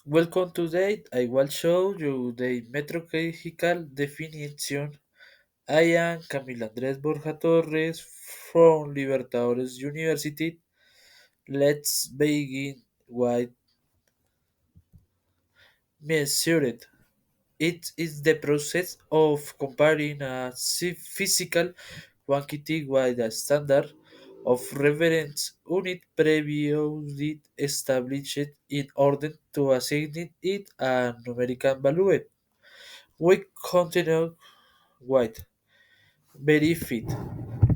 Welcome today. I will show you the metrological definition. I am Camilo Andrés Borja Torres from Libertadores University. Let's begin with measured. It is the process of comparing a physical quantity with a standard of reference unit previously established in order to assign it a numerical value. We continue with benefit.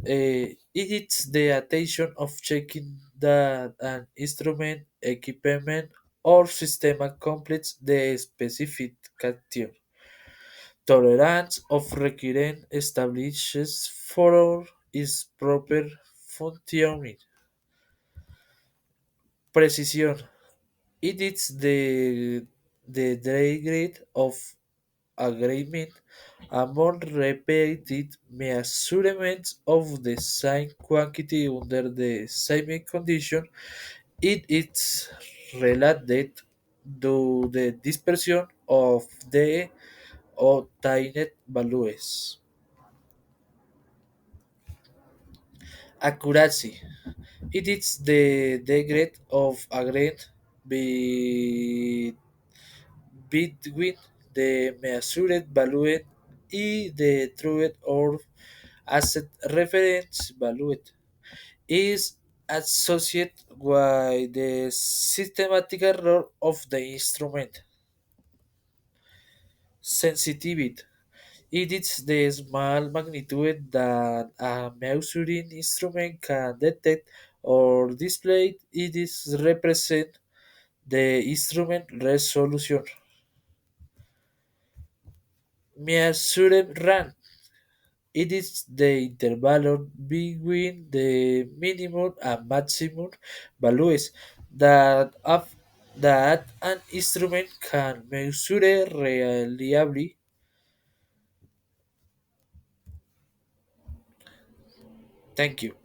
It is the attention of checking that an instrument, equipment, or system completes the specification. Tolerance of recurrent establishes for its proper functioning. Precision. It is the degree of agreement among repeated measurements of the same quantity under the same condition. It is related to the dispersion of the obtained values. Accuracy. It is the degree of agreement be- between the measured value and the truth or asset reference value is associated with the systematic error of the instrument. Sensitivity. It is the small magnitude that a measuring instrument can detect or display. It is represent the instrument resolution. Measured run. It is the interval between the minimum and maximum values that an instrument can measure reliably. Thank you.